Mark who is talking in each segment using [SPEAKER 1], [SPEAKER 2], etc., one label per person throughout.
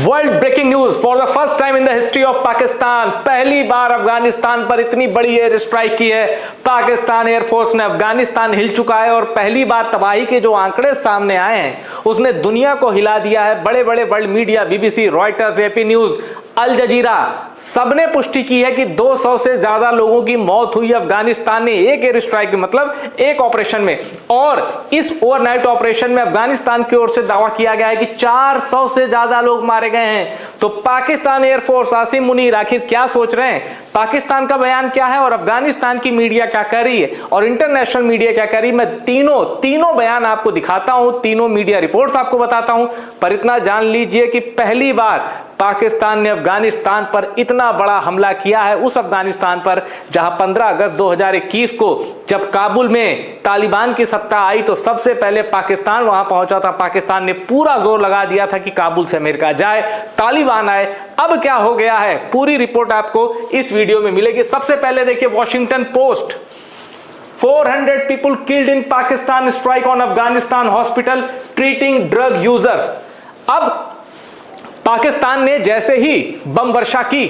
[SPEAKER 1] World breaking news for the first time in the history of Pakistan. पहली बार अफगानिस्तान पर इतनी बड़ी एयर स्ट्राइक की है पाकिस्तान एयरफोर्स ने। अफगानिस्तान हिल चुका है और पहली बार तबाही के जो आंकड़े सामने आए हैं उसने दुनिया को हिला दिया है। बड़े बड़े world media, BBC, Reuters, AP news, Al Jazeera, सबने पुष्टि की है कि 200 से ज्यादा लोगों की मौत हुई अफगानिस्तान ने एक एयर स्ट्राइक में, मतलब एक ऑपरेशन में। और इस ओवरनाइट ऑपरेशन में अफगानिस्तान की ओर से दावा किया गया है कि 400 से ज्यादा लोग मारे गए हैं। तो पाकिस्तान एयरफोर्स, आसिम मुनीर आखिर क्या सोच रहे हैं, पाकिस्तान का बयान क्या है और अफगानिस्तान की मीडिया क्या कर रही है और इंटरनेशनल मीडिया क्या कर रही है, मैं तीनों बयान आपको दिखाता हूं, तीनों मीडिया रिपोर्ट्स आपको बताता हूं। पर इतना जान लीजिए कि पहली बार पाकिस्तान ने अफगानिस्तान पर इतना बड़ा हमला किया है, उस अफगानिस्तान पर जहां 15 अगस्त 2021 को जब काबुल में तालिबान की सत्ता आई तो सबसे पहले पाकिस्तान वहां पहुंचा था। पाकिस्तान ने पूरा जोर लगा दिया था कि काबुल से अमेरिका जाए, तालिबान आए। अब क्या हो गया है, पूरी रिपोर्ट आपको इस वीडियो में मिलेगी। सबसे पहले देखिए Washington post, 400 people killed in Pakistan strike on Afghanistan hospital treating drug users। अब पाकिस्तान ने जैसे ही बम वर्षा की,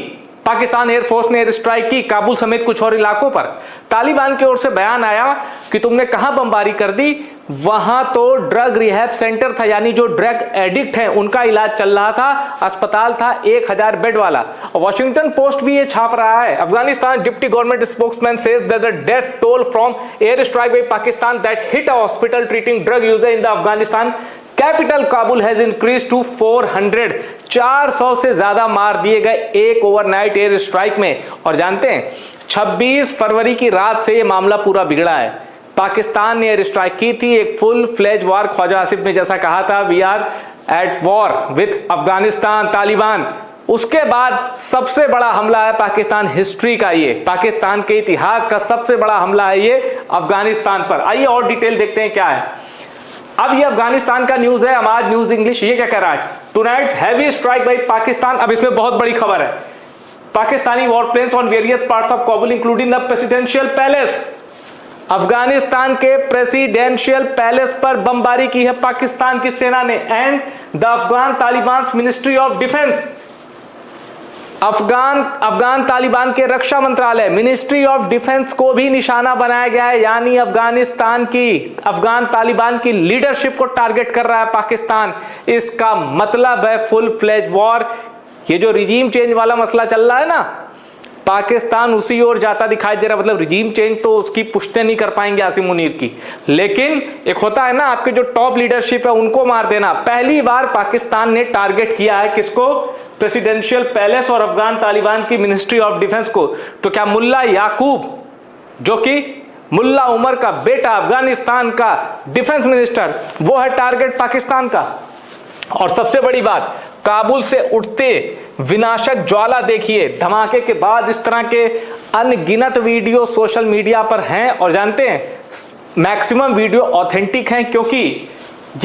[SPEAKER 1] पाकिस्तान एयरफोर्स ने एयर स्ट्राइक की काबुल समेत कुछ और इलाकों पर, तालिबान की ओर से बयान आया कि तुमने कहां बमबारी कर दी, वहां तो ड्रग रिहैब सेंटर था, यानी जो ड्रग एडिक्ट हैं उनका इलाज चल रहा था, अस्पताल था 1000 बेड वाला। वॉशिंगटन पोस्ट भी ये छाप रहा है, Afghanistan deputy government spokesman says that the death toll from air strike by Pakistan that hit a hospital treating drug user in the Afghanistan capital Kabul has increase to 400। 400 से ज्यादा मार दिए गए एक ओवरनाइट एयर स्ट्राइक में। और जानते हैं 26 फरवरी की रात से यह मामला पूरा बिगड़ा है। पाकिस्तान ने एयर स्ट्राइक की थी, एक full fledge war, Khawaja Asif ने जैसा कहा था, we are at war with Afghanistan Taliban. उसके बाद सबसे बड़ा हमला है पाकिस्तान हिस्ट्री का, ये पाकिस्तान के इतिहास का सबसे बड़ा हमला है ये अफगानिस्तान पर। आइए और डिटेल देखते हैं क्या है। अब ये अफगानिस्तान का न्यूज है, अमाज न्यूज इंग्लिश, ये क्या कह रहा है, tonight's heavy strike by Pakistan. अब इसमें बहुत बड़ी खबर है, Pakistani warplanes on various parts of Kabul including the presidential palace. Afghanistan के प्रेसिडेंशियल पैलेस पर बमबारी की है पाकिस्तान की सेना ने। And the Afghan Taliban ministry of defence, Afghan Taliban के रक्षा मंत्रालय, मिनिस्ट्री ऑफ डिफेंस को भी निशाना बनाया गया है, यानी अफगान तालिबान की लीडरशिप को टारगेट कर रहा है पाकिस्तान। इसका मतलब है फुल फ्लेज वॉर। ये जो रिजीम चेंज वाला मसला चल रहा है ना, पाकिस्तान उसी ओर जाता दिखाई दे रहा। मतलब रिजीम चेंज तो उसकी पुष्टि नहीं कर पाएंगे आसिम मुनीर की, लेकिन एक होता है ना आपके जो टॉप लीडरशिप है उनको मार देना। पहली बार पाकिस्तान ने टारगेट किया है किसको, प्रेसिडेंशियल पैलेस और अफगान तालिबान की मिनिस्ट्री ऑफ डिफेंस को। तो क्या मुल्ला याकूब, जो कि मुल्ला उमर का बेटा, अफगानिस्तान का डिफेंस मिनिस्टर, वो है टारगेट पाकिस्तान का। और सबसे बड़ी बात, काबुल से उठते विनाशक ज्वाला देखिए, धमाके के बाद इस तरह के अनगिनत वीडियो सोशल मीडिया पर हैं। और जानते हैं मैक्सिमम वीडियो ऑथेंटिक हैं, क्योंकि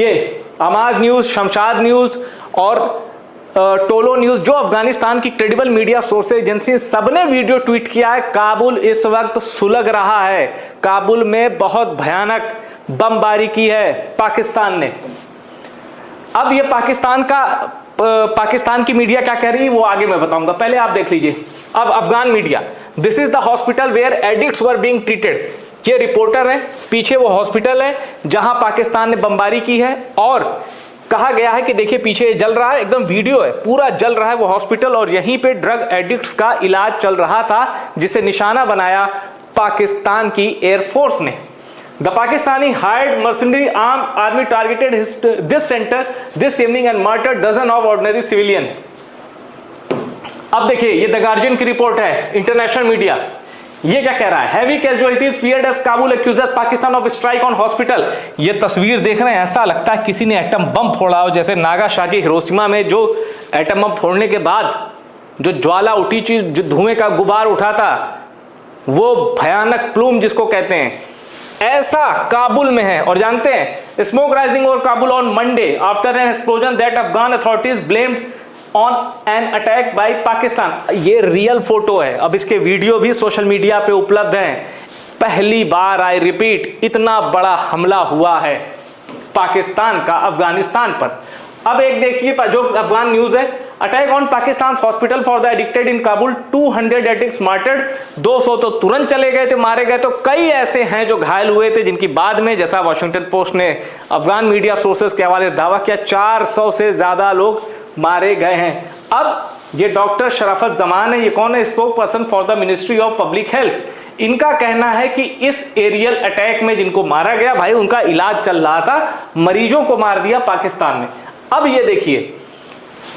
[SPEAKER 1] ये अमाज न्यूज, शमशाद न्यूज और टोलो न्यूज, जो अफगानिस्तान की क्रेडिबल मीडिया सोर्स एजेंसी, सबने वीडियो ट्वीट किया है। काबुल इस वक्त सुलग रहा है, काबुल में बहुत भयानक बमबारी की है पाकिस्तान ने। अब ये पाकिस्तान की मीडिया क्या कह रही है वो आगे मैं बताऊंगा, पहले आप देख लीजिए। अब Afghan media, this is the hospital where addicts were being treated. ये रिपोर्टर है, पीछे वो हॉस्पिटल है जहां पाकिस्तान ने बमबारी की है। और कहा गया है कि देखिए पीछे जल रहा है, एकदम वीडियो है, पूरा जल रहा है वो हॉस्पिटल, और यहीं पे ड्रग एडिक्ट्स का इलाज चल रहा था, जिसे निशाना बनाया पाकिस्तान की एयरफोर्स ने। The Pakistani hired mercenary army targeted this center this evening and murdered dozen of ordinary civilian। अब देखिए ये द गार्जियन की रिपोर्ट है, इंटरनेशनल मीडिया, ये क्या कह रहा है, heavy casualties feared as Kabul accuses Pakistan of strike on hospital। ये तस्वीर देख रहे हैं, ऐसा लगता है किसी ने एटम बम फोड़ा हो, जैसे नागासाकी हिरोशिमा में जो एटम बम फोड़ने के बाद जो ज्वाला उठी चीज, जो धुएं का गुबार उठा था, वो भयानक प्लूम जिसको कहते हैं, ऐसा काबुल में है। और जानते हैं smoke rising over Kabul on Monday after N explosion that Afghan authorities blamed on an attack by Pakistan. ये रियल फोटो है, अब इसके वीडियो भी सोशल मीडिया पे उपलब्ध हैं। पहली बार, आई रिपीट, इतना बड़ा हमला हुआ है पाकिस्तान का अफगानिस्तान पर। अब एक देखिए जो अफगान न्यूज है, attack on Pakistan hospital for the addicted in Kabul, 200 addicts martyred, 200 तो तुरंत चले गए थे, मारे गए, तो कई ऐसे हैं जो घायल हुए थे, जिनकी बाद में, जैसा वॉशिंगटन पोस्ट ने अफगान मीडिया सोर्सेस के हवाले से दावा किया, 400 से ज्यादा लोग मारे गए हैं। अब ये डॉक्टर शराफत जमान है, ये कौन है? Spoke person for the ministry of public health. इनका कहना है कि इस एरियल अटैक में जिनको मारा गया भाई, उनका इलाज चल रहा था, मरीजों को मार दिया पाकिस्तान ने। अब ये देखिए,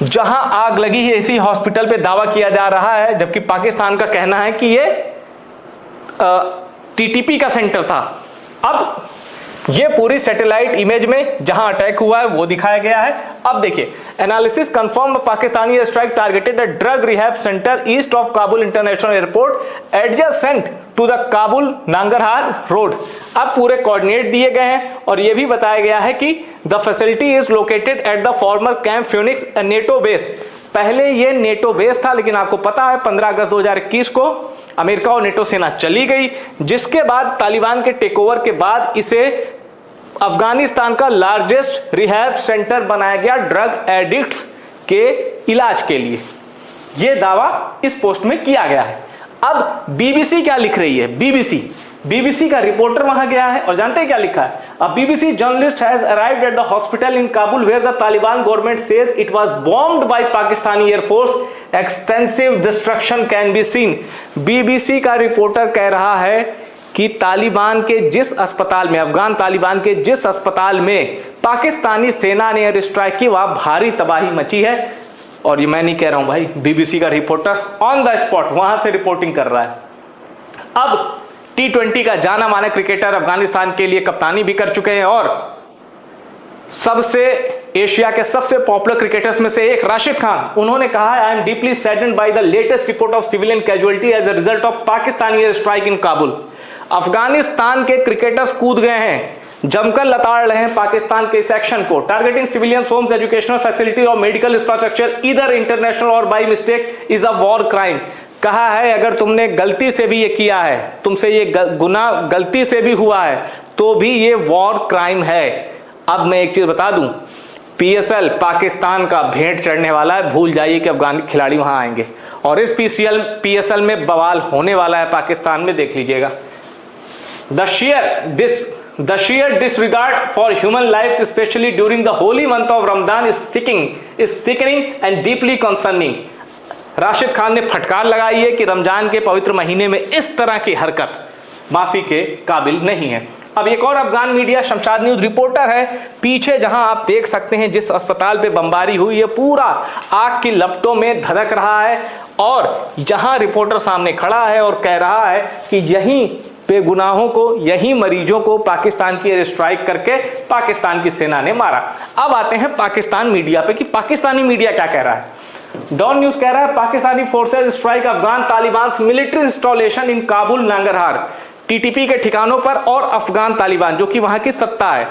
[SPEAKER 1] जहां आग लगी है इसी हॉस्पिटल पे दावा किया जा रहा है, जबकि पाकिस्तान का कहना है कि ये टीटीपी का सेंटर था। अब ये पूरी सैटेलाइट इमेज में जहां अटैक हुआ है वो दिखाया गया है। अब देखिए, analysis confirm Pakistani strike targeted the drug rehab centre east of Kabul international airport adjacent to the Kabul Nangarhar road. अब पूरे कोऑर्डिनेट दिए गए हैं और यह भी बताया गया है कि the facility is located at the former camp Phoenix NATO base. पहले ये नेटो बेस था, लेकिन आपको पता है 15 अगस्त 2021 को अमेरिका और नेटो सेना चली गई, जिसके बाद तालिबान के टेक ओवर के बाद इसे अफगानिस्तान का लार्जेस्ट रिहैब सेंटर बनाया गया ड्रग एडिक्ट्स के इलाज के लिए। यह दावा इस पोस्ट में किया गया है। अब बीबीसी क्या लिख रही है? बीबीसी का रिपोर्टर वहां गया है और जानते हैं क्या लिखा है? A BBC journalist has arrived at the hospital in Kabul where the Taliban government says it was bombed by Pakistani air force, extensive destruction can be seen. BBC का रिपोर्टर कह रहा है कि तालिबान के जिस अस्पताल में, अफगान तालिबान के जिस अस्पताल में पाकिस्तानी सेना ने एयर स्ट्राइक की, वहां भारी तबाही मची है। और ये मैं नहीं कह रहा हूं भाई, बीबीसी का रिपोर्टर ऑन द स्पॉट वहां से रिपोर्टिंग कर रहा है। अब T20 का जाना माना क्रिकेटर अफगानिस्तान के लिए कप्तानी भी कर चुके हैं और सबसे एशिया के सबसे पॉपुलर क्रिकेटर्स में से एक राशिद खान, उन्होंने कहा I am deeply saddened by the latest report of civilian casualty as a result of Pakistani air strike in Kabul. Afghanistan के क्रिकेटर्स कूद गए हैं, जमकर लताड़ रहे हैं पाकिस्तान के इस एक्शन को। Targeting civilian homes, educational facility और मेडिकल इंफ्रास्ट्रक्चर ईदर इंटरनेशनल और by mistake is a war crime. कहा है अगर तुमने गलती से भी ये किया है, तुमसे ये गुनाह गलती से भी हुआ है, तो भी ये वॉर क्राइम है। अब मैं एक चीज बता दूं, पीएसएल पाकिस्तान का भेंट चढ़ने वाला है, भूल जाइए कि अफगान खिलाड़ी वहां आएंगे और इस पीएसएल में बवाल होने वाला है पाकिस्तान में, देख लीजिएगा। The sheer disregard for human lives, especially during the holy month of Ramadan, is sickening and deeply concerning. Rashid Khan ने फटकार लगाई है कि रमजान के पवित्र महीने में इस तरह की हरकत माफी के काबिल नहीं है। अब एक और Afghan media Shamshad news reporter है पीछे, जहां आप देख सकते हैं जिस अस्पताल पे बमबारी हुई है पूरा आग की लपटों में धधक रहा है और जहां रिपोर्टर सामने खड़ा है और कह रहा है कि यहीं बेगुनाहों को, यही मरीजों को पाकिस्तान की एयर स्ट्राइक करके पाकिस्तान की सेना ने मारा। अब आते हैं पाकिस्तान मीडिया पे कि पाकिस्तानी मीडिया क्या कह रहा है। डॉन न्यूज कह रहा है Pakistani forces strike Afghan Taliban military installation in Kabul Nangarhar. TTP के ठिकानों पर और अफगान तालिबान जो कि वहां की सत्ता है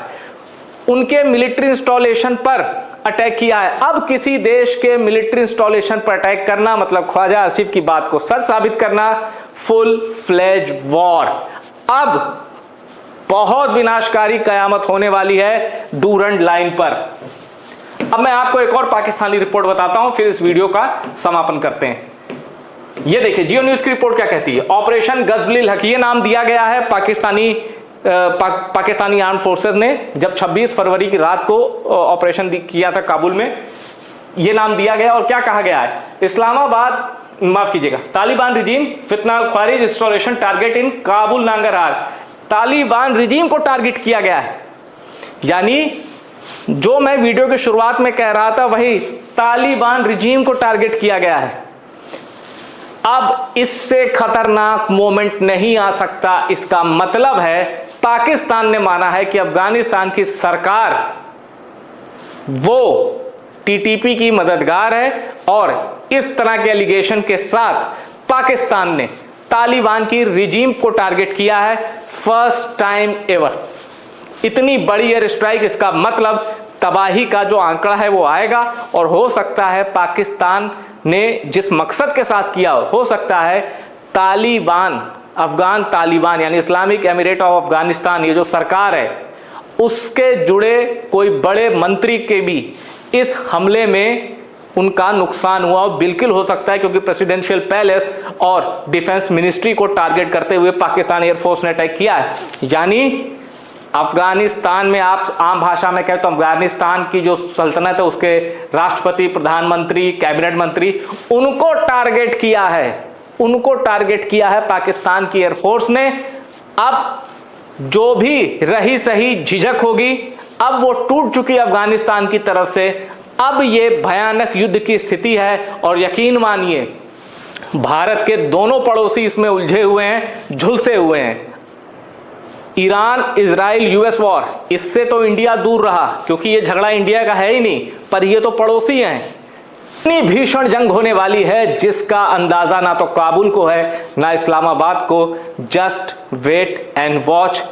[SPEAKER 1] उनके मिलिट्री इंस्टॉलेशन पर अटैक किया है। अब किसी देश के मिलिट्री इंस्टॉलेशन पर अटैक करना मतलब ख्वाजा आसिफ की बात को सच साबित करना, फुल फ्लेज वॉर। अब बहुत विनाशकारी कयामत होने वाली है डूरंड लाइन पर। अब मैं आपको एक और पाकिस्तानी रिपोर्ट बताता हूं, फिर इस वीडियो का समापन करते हैं। ये देखिए जियो न्यूज की रिपोर्ट क्या कहती है। ऑपरेशन गजबुल हक ये नाम दिया गया है पाकिस्तानी आर्म फोर्सेस ने जब 26 फरवरी की रात को ऑपरेशन किया था काबुल में, ये नाम दिया गया। और क्या कहा गया है, इस्लामाबाद माफ कीजिएगा, तालिबान रिजीम फितना खारिज इंस्टॉलेशन टारगेट इन काबुल नांगरहार। तालिबान रिजीम को टारगेट किया गया है, यानी जो मैं वीडियो की शुरुआत में कह रहा था वही तालिबान रिजीम को टारगेट किया गया है। अब इससे खतरनाक मोमेंट नहीं आ सकता। इसका मतलब है पाकिस्तान ने माना है कि अफगानिस्तान की सरकार वो टीटीपी की मददगार है और इस तरह के एलिगेशन के साथ पाकिस्तान ने तालिबान की रिजीम को टारगेट किया है फर्स्ट टाइम एवर। इतनी बड़ी एयर स्ट्राइक, इसका मतलब तबाही का जो आंकड़ा है वो आएगा और हो सकता है पाकिस्तान ने जिस मकसद के साथ किया हो सकता है तालिबान, अफगान तालिबान यानी इस्लामिक एमिरेट ऑफ अफगानिस्तान, ये जो सरकार है उसके जुड़े कोई बड़े मंत्री के भी इस हमले में उनका नुकसान हुआ। बिल्कुल हो सकता है, क्योंकि प्रेसिडेंशियल पैलेस और डिफेंस मिनिस्ट्री को टारगेट करते हुए पाकिस्तान एयरफोर्स ने अटैक किया है। यानी अफगानिस्तान में, आप आम भाषा में कहें तो अफगानिस्तान की जो सल्तनत है उसके राष्ट्रपति, प्रधानमंत्री, कैबिनेट मंत्री, उनको टारगेट किया है, उनको टारगेट किया है पाकिस्तान की एयरफोर्स ने। अब जो भी रही सही झिझक होगी, अब वो टूट चुकी अफगानिस्तान की तरफ से। अब ये भयानक युद्ध की स्थिति है और यकीन मानिए भारत के दोनों पड़ोसी इसमें उलझे हुए हैं, झुलसे हुए हैं। ईरान इजराइल यूएस वॉर, इससे तो इंडिया दूर रहा क्योंकि ये झगड़ा इंडिया का है ही नहीं, पर ये तो पड़ोसी हैं। इतनी भीषण जंग होने वाली है जिसका अंदाजा ना तो काबुल को है ना इस्लामाबाद को। जस्ट वेट एंड वॉच,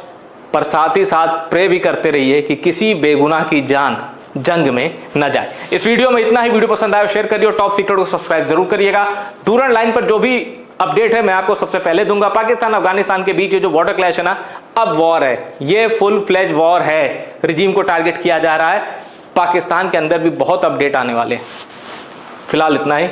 [SPEAKER 1] पर साथ ही साथ प्रे भी करते रहिए कि किसी बेगुनाह की जान जंग में न जाए। इस वीडियो में इतना ही। वीडियो पसंद आया शेयर करिए और टॉप सीक्रेट को सब्सक्राइब जरूर करिएगा। डूरंड लाइन पर जो भी अपडेट है मैं आपको सबसे पहले दूंगा। पाकिस्तान अफगानिस्तान के बीच ये जो बॉर्डर क्लैश है ना, अब वॉर है, ये फुल फ्लेज वॉर है। रिजीम को टारगेट किया जा रहा है। पाकिस्तान के अंदर भी बहुत अपडेट आने वाले हैं। फिलहाल इतना ही।